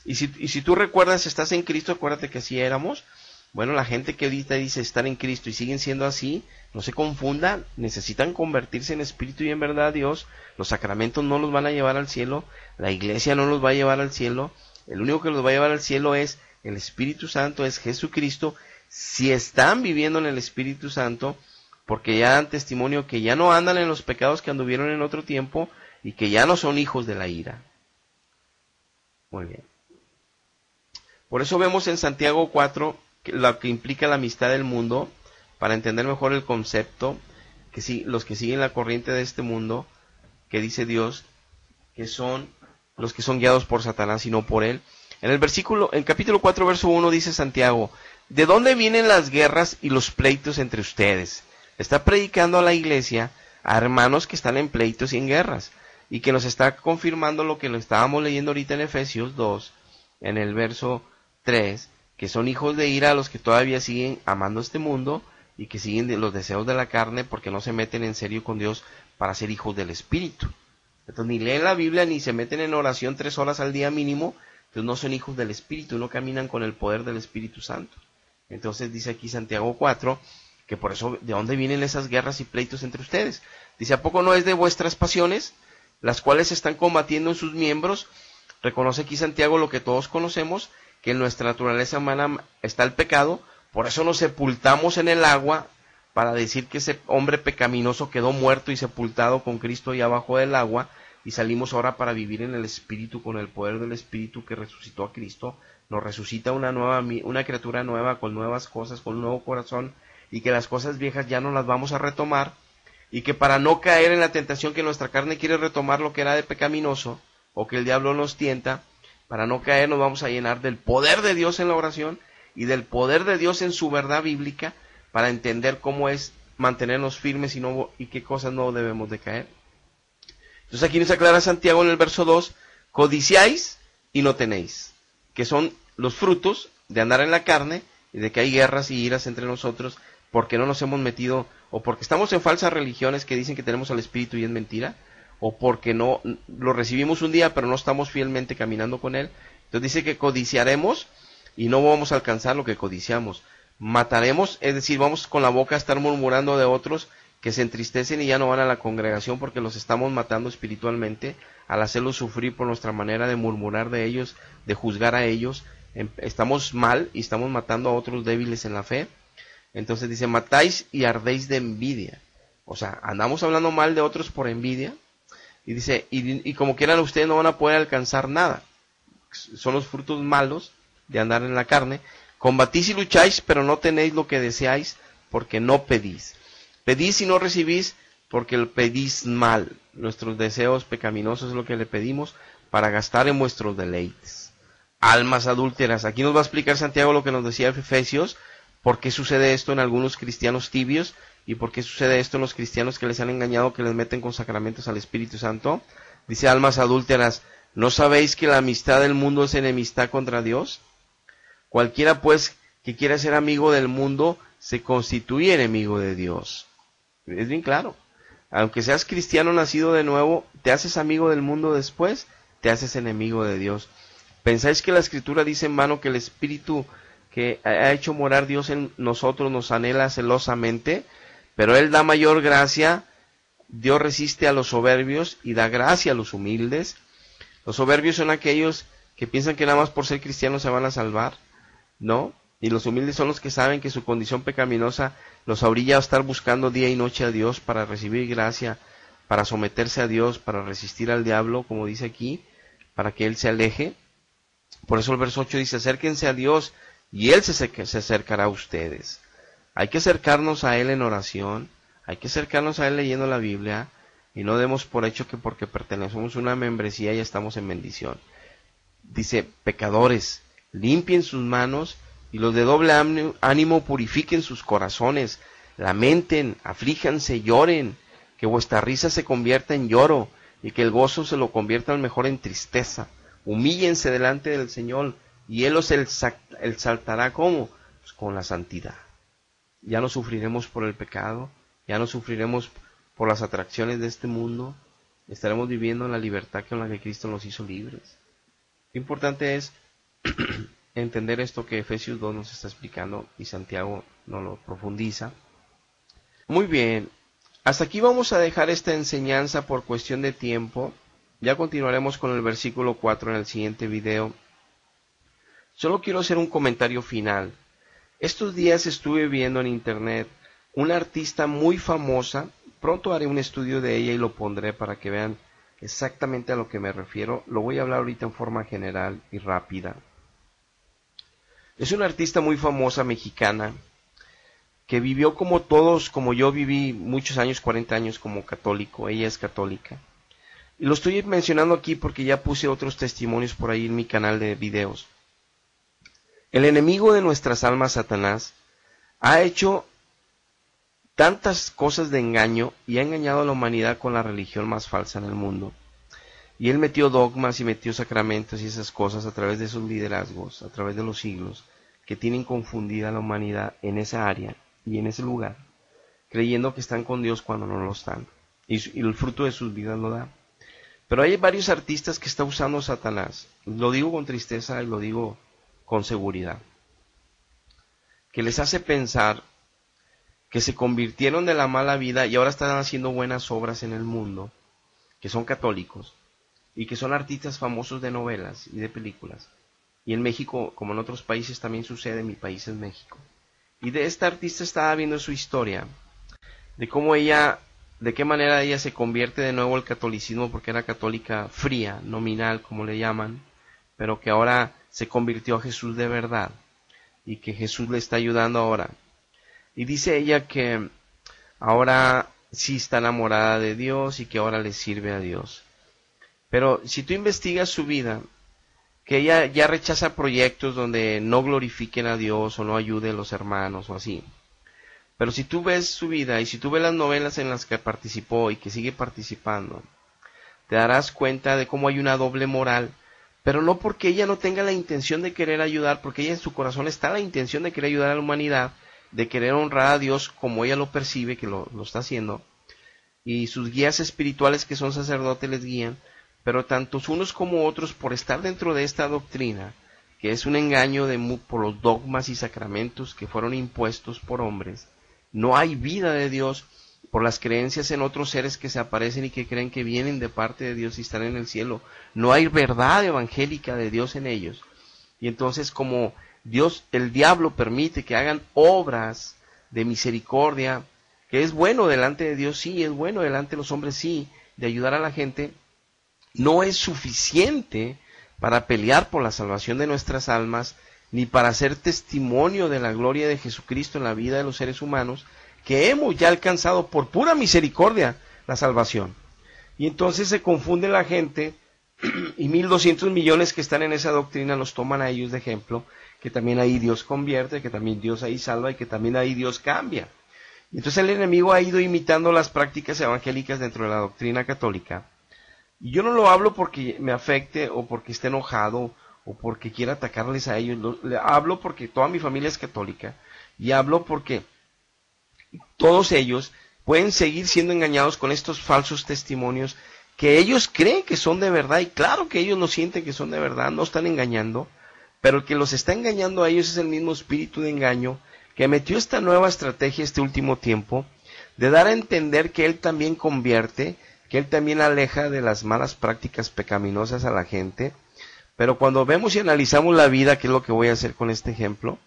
A: Y si tú recuerdas, estás en Cristo, acuérdate que así éramos. Bueno, la gente que ahorita dice estar en Cristo y siguen siendo así, no se confundan, necesitan convertirse en espíritu y en verdad a Dios. Los sacramentos no los van a llevar al cielo, la iglesia no los va a llevar al cielo. El único que los va a llevar al cielo es el Espíritu Santo, es Jesucristo. Si están viviendo en el Espíritu Santo, porque ya dan testimonio que ya no andan en los pecados que anduvieron en otro tiempo y que ya no son hijos de la ira. Muy bien. Por eso vemos en Santiago 4 lo que implica la amistad del mundo, para entender mejor el concepto, que si, los que siguen la corriente de este mundo, que dice Dios, que son los que son guiados por Satanás y no por él. En capítulo 4, verso 1 dice Santiago, ¿de dónde vienen las guerras y los pleitos entre ustedes? Está predicando a la iglesia, a hermanos que están en pleitos y en guerras, y que nos está confirmando lo que lo estábamos leyendo ahorita en Efesios 2, en el verso 3, que son hijos de ira los que todavía siguen amando este mundo y que siguen los deseos de la carne porque no se meten en serio con Dios para ser hijos del Espíritu. Entonces ni leen la Biblia ni se meten en oración 3 horas al día mínimo, entonces no son hijos del Espíritu, no caminan con el poder del Espíritu Santo. Entonces dice aquí Santiago 4, que por eso, ¿de dónde vienen esas guerras y pleitos entre ustedes? Dice, ¿a poco no es de vuestras pasiones, las cuales se están combatiendo en sus miembros? Reconoce aquí Santiago lo que todos conocemos, que en nuestra naturaleza humana está el pecado, por eso nos sepultamos en el agua, para decir que ese hombre pecaminoso quedó muerto y sepultado con Cristo ahí abajo del agua, y salimos ahora para vivir en el Espíritu, con el poder del Espíritu que resucitó a Cristo, nos resucita una criatura nueva, con nuevas cosas, con un nuevo corazón, y que las cosas viejas ya no las vamos a retomar, y que para no caer en la tentación que nuestra carne quiere retomar lo que era de pecaminoso, o que el diablo nos tienta, para no caer nos vamos a llenar del poder de Dios en la oración, y del poder de Dios en su verdad bíblica, para entender cómo es mantenernos firmes y qué cosas no debemos de caer. Entonces aquí nos aclara Santiago en el verso 2, codiciáis y no tenéis, que son los frutos de andar en la carne y de que hay guerras y iras entre nosotros porque no nos hemos metido, o porque estamos en falsas religiones que dicen que tenemos al Espíritu y es mentira, o porque no lo recibimos un día pero no estamos fielmente caminando con él. Entonces dice que codiciaremos y no vamos a alcanzar lo que codiciamos. Mataremos, es decir, vamos con la boca a estar murmurando de otros que se entristecen y ya no van a la congregación porque los estamos matando espiritualmente al hacerlos sufrir por nuestra manera de murmurar de ellos, de juzgar a ellos. Estamos mal y estamos matando a otros débiles en la fe. Entonces dice, matáis y ardéis de envidia. O sea, andamos hablando mal de otros por envidia. Y dice, y como quieran ustedes no van a poder alcanzar nada. Son los frutos malos de andar en la carne. Combatís y lucháis, pero no tenéis lo que deseáis, porque no pedís. Pedís y no recibís, porque lo pedís mal. Nuestros deseos pecaminosos es lo que le pedimos para gastar en vuestros deleites. Almas adúlteras. Aquí nos va a explicar Santiago lo que nos decía Efesios, por qué sucede esto en algunos cristianos tibios, y por qué sucede esto en los cristianos que les han engañado, que les meten con sacramentos al Espíritu Santo. Dice, almas adúlteras, ¿no sabéis que la amistad del mundo es enemistad contra Dios? Cualquiera pues que quiera ser amigo del mundo se constituye enemigo de Dios. Es bien claro. Aunque seas cristiano nacido de nuevo, te haces amigo del mundo después, te haces enemigo de Dios. ¿Pensáis que la Escritura dice en vano que el Espíritu que ha hecho morar Dios en nosotros nos anhela celosamente? Pero Él da mayor gracia. Dios resiste a los soberbios y da gracia a los humildes. Los soberbios son aquellos que piensan que nada más por ser cristianos se van a salvar, ¿no? Y los humildes son los que saben que su condición pecaminosa los orilla a estar buscando día y noche a Dios para recibir gracia, para someterse a Dios, para resistir al diablo, como dice aquí, para que Él se aleje. Por eso el verso 8 dice, acérquense a Dios y Él se acercará a ustedes. Hay que acercarnos a Él en oración, hay que acercarnos a Él leyendo la Biblia, y no demos por hecho que porque pertenecemos a una membresía ya estamos en bendición. Dice, pecadores, limpien sus manos, y los de doble ánimo purifiquen sus corazones, lamenten, aflíjanse, lloren, que vuestra risa se convierta en lloro, y que el gozo se lo convierta mejor en tristeza. Humíllense delante del Señor, y Él os exaltará, ¿cómo? Pues con la santidad. Ya no sufriremos por el pecado, ya no sufriremos por las atracciones de este mundo, estaremos viviendo en la libertad con la que Cristo nos hizo libres. Lo importante es entender esto que Efesios 2 nos está explicando y Santiago nos lo profundiza. Muy bien, hasta aquí vamos a dejar esta enseñanza por cuestión de tiempo. Ya continuaremos con el versículo 4 en el siguiente video. Solo quiero hacer un comentario final. Estos días estuve viendo en internet una artista muy famosa. Pronto haré un estudio de ella y lo pondré para que vean exactamente a lo que me refiero. Lo voy a hablar ahorita en forma general y rápida. Es una artista muy famosa mexicana que vivió como todos, como yo viví muchos años, 40 años como católico. Ella es católica. Y lo estoy mencionando aquí porque ya puse otros testimonios por ahí en mi canal de videos. El enemigo de nuestras almas, Satanás, ha hecho tantas cosas de engaño y ha engañado a la humanidad con la religión más falsa en el mundo. Y él metió dogmas y metió sacramentos y esas cosas a través de sus liderazgos, a través de los siglos, que tienen confundida a la humanidad en esa área y en ese lugar, creyendo que están con Dios cuando no lo están. Y el fruto de sus vidas lo da. Pero hay varios artistas que está usando Satanás. Lo digo con tristeza y lo digo con seguridad. Que les hace pensar que se convirtieron de la mala vida y ahora están haciendo buenas obras en el mundo, que son católicos y que son artistas famosos de novelas y de películas. Y en México, como en otros países también sucede, mi país es México. Y de esta artista estaba viendo su historia, de cómo ella, de qué manera ella se convierte de nuevo al catolicismo, porque era católica fría, nominal, como le llaman, pero que ahora se convirtió a Jesús de verdad, y que Jesús le está ayudando ahora. Y dice ella que ahora sí está enamorada de Dios y que ahora le sirve a Dios. Pero si tú investigas su vida, que ella ya rechaza proyectos donde no glorifiquen a Dios o no ayuden a los hermanos o así. Pero si tú ves su vida y si tú ves las novelas en las que participó y que sigue participando, te darás cuenta de cómo hay una doble moral, pero no porque ella no tenga la intención de querer ayudar, porque ella en su corazón está la intención de querer ayudar a la humanidad, de querer honrar a Dios como ella lo percibe, que lo está haciendo, y sus guías espirituales que son sacerdotes les guían, pero tantos unos como otros por estar dentro de esta doctrina, que es un engaño por los dogmas y sacramentos que fueron impuestos por hombres, no hay vida de Dios por las creencias en otros seres que se aparecen y que creen que vienen de parte de Dios y están en el cielo. No hay verdad evangélica de Dios en ellos. Y entonces como Dios, el diablo permite que hagan obras de misericordia, que es bueno delante de Dios, sí, es bueno delante de los hombres, sí, de ayudar a la gente, no es suficiente para pelear por la salvación de nuestras almas, ni para ser testimonio de la gloria de Jesucristo en la vida de los seres humanos, que hemos ya alcanzado por pura misericordia la salvación. Y entonces se confunde la gente, y 1.200 millones que están en esa doctrina los toman a ellos de ejemplo, que también ahí Dios convierte, que también Dios ahí salva, y que también ahí Dios cambia. Y entonces el enemigo ha ido imitando las prácticas evangélicas dentro de la doctrina católica. Y yo no lo hablo porque me afecte, o porque esté enojado, o porque quiera atacarles a ellos. Hablo porque toda mi familia es católica, y hablo porque todos ellos pueden seguir siendo engañados con estos falsos testimonios que ellos creen que son de verdad, y claro que ellos lo sienten que son de verdad, no están engañando, pero el que los está engañando a ellos es el mismo espíritu de engaño que metió esta nueva estrategia este último tiempo, de dar a entender que él también convierte, que él también aleja de las malas prácticas pecaminosas a la gente. Pero cuando vemos y analizamos la vida, que es lo que voy a hacer con este ejemplo,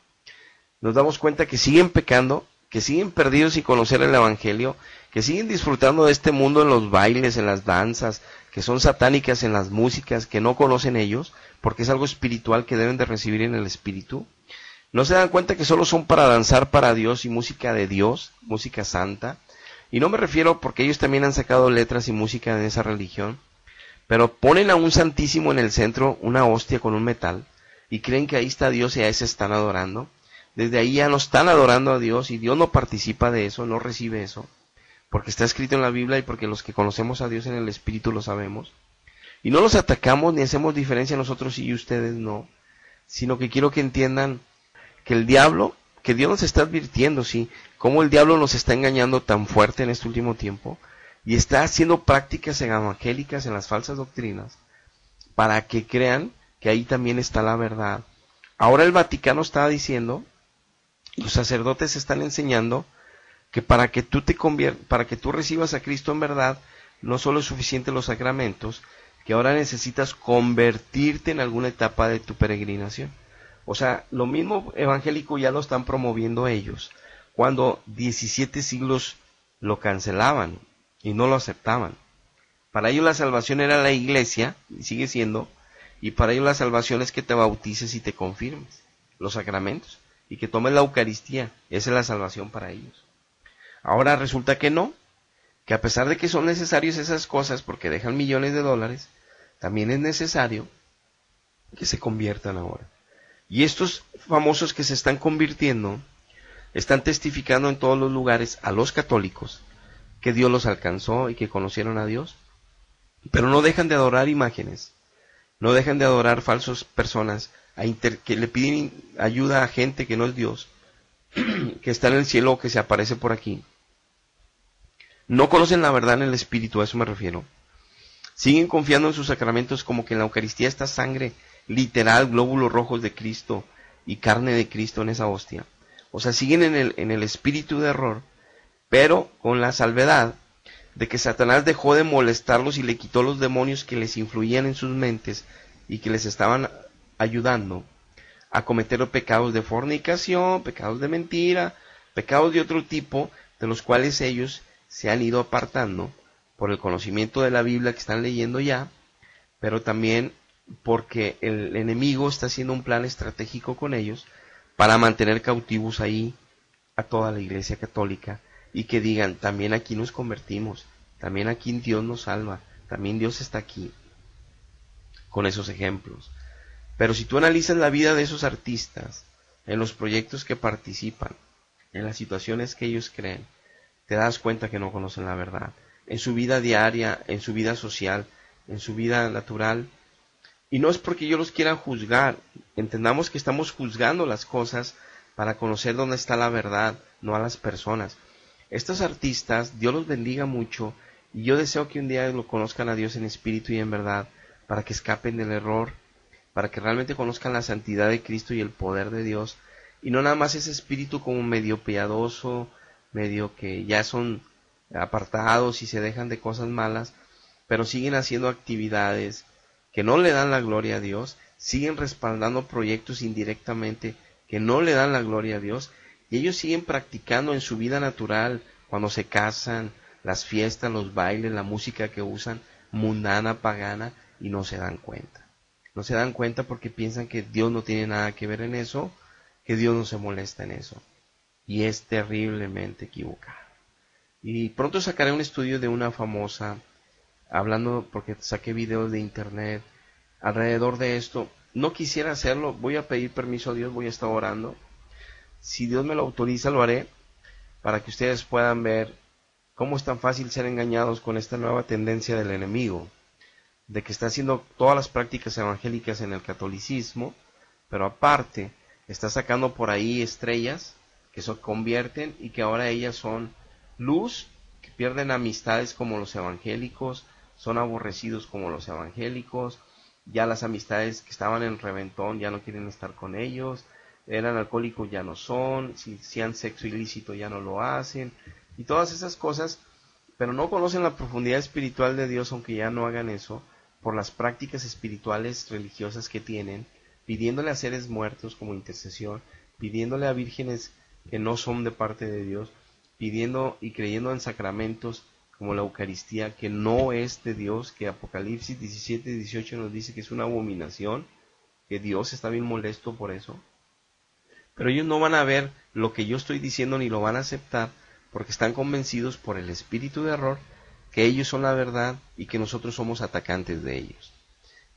A: nos damos cuenta que siguen pecando, que siguen perdidos sin conocer el Evangelio, que siguen disfrutando de este mundo en los bailes, en las danzas, que son satánicas en las músicas, que no conocen ellos, porque es algo espiritual que deben de recibir en el espíritu. No se dan cuenta que solo son para danzar para Dios y música de Dios, música santa. Y no me refiero porque ellos también han sacado letras y música de esa religión, pero ponen a un santísimo en el centro, una hostia con un metal, y creen que ahí está Dios y a ese están adorando. Desde ahí ya no están adorando a Dios y Dios no participa de eso, no recibe eso, porque está escrito en la Biblia y porque los que conocemos a Dios en el Espíritu lo sabemos. Y no los atacamos ni hacemos diferencia nosotros y ustedes no, sino que quiero que entiendan que el diablo, que Dios nos está advirtiendo, sí, cómo el diablo nos está engañando tan fuerte en este último tiempo y está haciendo prácticas evangélicas en las falsas doctrinas para que crean que ahí también está la verdad. Ahora el Vaticano está diciendo, los sacerdotes están enseñando que para que tú recibas a Cristo en verdad, no solo es suficiente los sacramentos, que ahora necesitas convertirte en alguna etapa de tu peregrinación. O sea, lo mismo evangélico ya lo están promoviendo ellos, cuando 17 siglos lo cancelaban y no lo aceptaban. Para ellos la salvación era la iglesia, y sigue siendo, y para ellos la salvación es que te bautices y te confirmes, los sacramentos, y que tomes la Eucaristía, esa es la salvación para ellos. Ahora resulta que no, que a pesar de que son necesarias esas cosas porque dejan millones de dólares, también es necesario que se conviertan ahora. Y estos famosos que se están convirtiendo, están testificando en todos los lugares a los católicos que Dios los alcanzó y que conocieron a Dios, pero no dejan de adorar imágenes, no dejan de adorar falsas personas, que le piden ayuda a gente que no es Dios, que está en el cielo o que se aparece por aquí. No conocen la verdad en el Espíritu, a eso me refiero. Siguen confiando en sus sacramentos como que en la Eucaristía está sangre, literal, glóbulos rojos de Cristo y carne de Cristo en esa hostia. O sea, siguen en el espíritu de error, pero con la salvedad de que Satanás dejó de molestarlos y le quitó los demonios que les influían en sus mentes y que les estaban ayudando a cometer pecados de fornicación, pecados de mentira, pecados de otro tipo, de los cuales ellos se han ido apartando por el conocimiento de la Biblia que están leyendo ya, pero también porque el enemigo está haciendo un plan estratégico con ellos para mantener cautivos ahí a toda la Iglesia Católica y que digan, también aquí nos convertimos, también aquí Dios nos salva, también Dios está aquí, con esos ejemplos. Pero si tú analizas la vida de esos artistas, en los proyectos que participan, en las situaciones que ellos creen, te das cuenta que no conocen la verdad. En su vida diaria, en su vida social, en su vida natural. Y no es porque yo los quiera juzgar. Entendamos que estamos juzgando las cosas para conocer dónde está la verdad, no a las personas. Estos artistas, Dios los bendiga mucho, y yo deseo que un día lo conozcan a Dios en espíritu y en verdad, para que escapen del error, para que realmente conozcan la santidad de Cristo y el poder de Dios, y no nada más ese espíritu como medio piadoso, medio que ya son apartados y se dejan de cosas malas, pero siguen haciendo actividades que no le dan la gloria a Dios, siguen respaldando proyectos indirectamente que no le dan la gloria a Dios, y ellos siguen practicando en su vida natural, cuando se casan, las fiestas, los bailes, la música que usan, mundana, pagana, y no se dan cuenta. No se dan cuenta porque piensan que Dios no tiene nada que ver en eso, que Dios no se molesta en eso. Y es terriblemente equivocado. Y pronto sacaré un estudio de una famosa, hablando, porque saqué videos de internet alrededor de esto. No quisiera hacerlo, voy a pedir permiso a Dios, voy a estar orando. Si Dios me lo autoriza, lo haré, para que ustedes puedan ver cómo es tan fácil ser engañados con esta nueva tendencia del enemigo, de que está haciendo todas las prácticas evangélicas en el catolicismo, pero aparte está sacando por ahí estrellas que se convierten y que ahora ellas son luz, que pierden amistades como los evangélicos, son aborrecidos como los evangélicos, ya las amistades que estaban en reventón ya no quieren estar con ellos, eran alcohólicos ya no son, si hacían sexo ilícito ya no lo hacen, y todas esas cosas, pero no conocen la profundidad espiritual de Dios, aunque ya no hagan eso, por las prácticas espirituales religiosas que tienen, pidiéndole a seres muertos como intercesión, pidiéndole a vírgenes que no son de parte de Dios, pidiendo y creyendo en sacramentos como la Eucaristía, que no es de Dios, que Apocalipsis 17 y 18 nos dice que es una abominación, que Dios está bien molesto por eso. Pero ellos no van a ver lo que yo estoy diciendo ni lo van a aceptar, porque están convencidos por el espíritu de error que ellos son la verdad y que nosotros somos atacantes de ellos.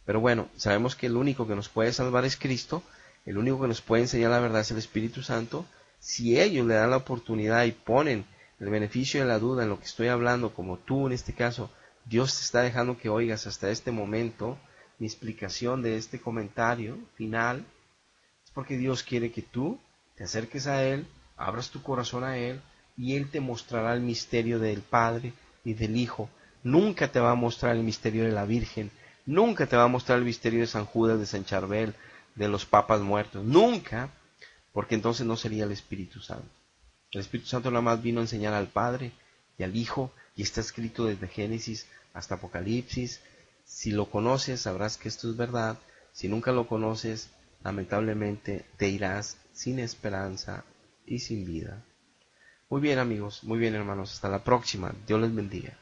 A: Pero bueno, sabemos que el único que nos puede salvar es Cristo, el único que nos puede enseñar la verdad es el Espíritu Santo. Si ellos le dan la oportunidad y ponen el beneficio de la duda en lo que estoy hablando, como tú en este caso, Dios te está dejando que oigas hasta este momento mi explicación de este comentario final, es porque Dios quiere que tú te acerques a Él, abras tu corazón a Él, y Él te mostrará el misterio del Padre y del Hijo. Nunca te va a mostrar el misterio de la Virgen, nunca te va a mostrar el misterio de San Judas, de San Charbel, de los papas muertos, nunca, porque entonces no sería el Espíritu Santo. El Espíritu Santo nada más vino a enseñar al Padre y al Hijo, y está escrito desde Génesis hasta Apocalipsis. Si lo conoces, sabrás que esto es verdad. Si nunca lo conoces, lamentablemente te irás sin esperanza y sin vida. Muy bien, amigos, muy bien, hermanos, hasta la próxima. Dios les bendiga.